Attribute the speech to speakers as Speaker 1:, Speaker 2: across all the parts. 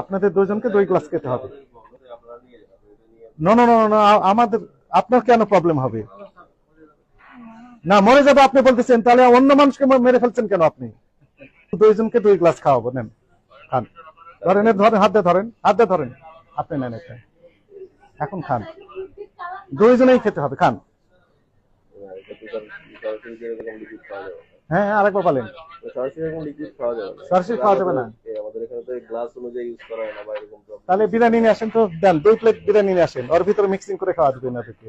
Speaker 1: আপনাদের দুজনকে 2 গ্লাস খেতে হবে। না না না না, আমাদের আপনার কেন প্রবলেম হবে? না মরে যাবে আপনি বলতেছেন, তাহলে অন্য মানুষকে মেরে ফেলছেন কেন আপনি? দুইজনকে 2 গ্লাস খাওয়াবো, নেন খান। ধরেন ধরেন, হাত দিয়ে ধরেন, হাত দিয়ে ধরেন, আপনি নেন এটা, এখন খান। দুইজনেই খেতে হবে, খান। হ্যাঁ হ্যাঁ, আরেকবার বলেন। সরাসরি খাওয়া যাবে না, তাহলে বিরিয়ানি নিয়ে আসেন তো, দেন 2 প্লেট বিরিয়ানি নিয়ে আসেন, ওর ভিতরে মিক্সিং করে খাওয়া দেবেন আপনাকে।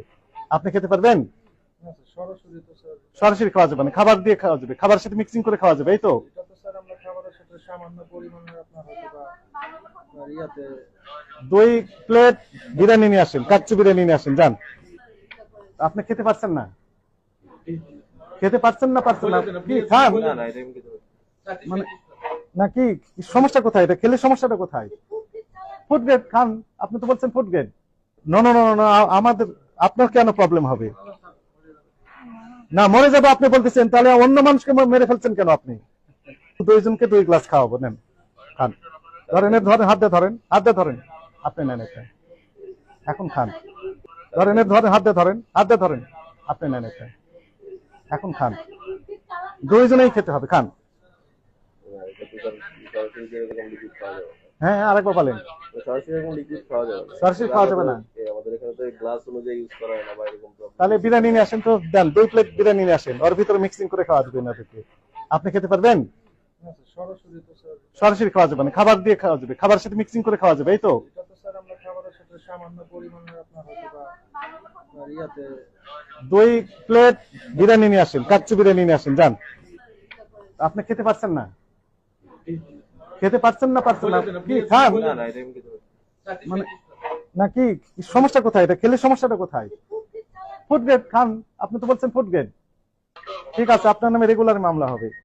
Speaker 1: আপনি খেতে পারবেন? সরাসরি খাওয়া যাবে না, খাবার দিয়ে খাওয়া যাবে, খাবারের সাথে মিক্সিং করে খাওয়া যাবে, এই তো। 2 প্লেট বিরিয়ানি নিয়ে আসেন, কাচ্চি বিরিয়ানি নিয়ে আসেন, যান। আপনি খেতে পারছেন না? খেতে পারছেন না? পারছেন না কি খান মানে, নাকি সমস্যা কোথায়? এটা খেলে সমস্যাটা কোথায়? ফুড গ্রেড খান, আপনি তো বলছেন ফুড গ্রেড। না না না না, আমাদের আপনার কেন প্রবলেম হবে? না মরে যাবে আপনি বলতেছেন, তাহলে অন্য মানুষকে মেরে ফেলছেন কেন আপনি? দুইজনকে 2 গ্লাস খাওয়াবো, নেন খান। ধরেন ধরেন, হাত দিয়ে ধরেন, হাত দিয়ে ধরেন, আপনি নেন এটা, এখন খান। ধরেন ধরেন, হাত দিয়ে ধরেন, হাত দিয়ে ধরেন, আপনি নেন এটা, এখন খান। দুইজনেই খেতে হবে, খান। হ্যাঁ হ্যাঁ, আরেকবার বলেন। সরাসরি খাওয়া যাবে না, তাহলে বিরিয়ানি নিয়ে আসেন তো, দেন 2 প্লেট বিরিয়ানি নিয়ে আসেন, ওর ভিতরে মিক্সিং করে খাওয়া দেবেন আপনাকে। আপনি খেতে পারবেন? সরাসরি খাওয়া যাবে না, খাবার দিয়ে খাওয়া যাবে, খাবারের সাথে মিক্সিং করে খাওয়া যাবে, এই তো। 2 প্লেট বিরিয়ানি নিয়ে আসেন, কাচ্চি বিরিয়ানি নিয়ে আসেন, যান। আপনি খেতে পারছেন না? খেতে পারছেন না? পারছেন না কি খান মানে, নাকি সমস্যা কোথায়? এটা খেলে সমস্যাটা কোথায়? ফুড গ্রেড খান, আপনি তো বলছেন ফুড গ্রেড। ঠিক আছে, আপনার নামে রেগুলার মামলা হবে।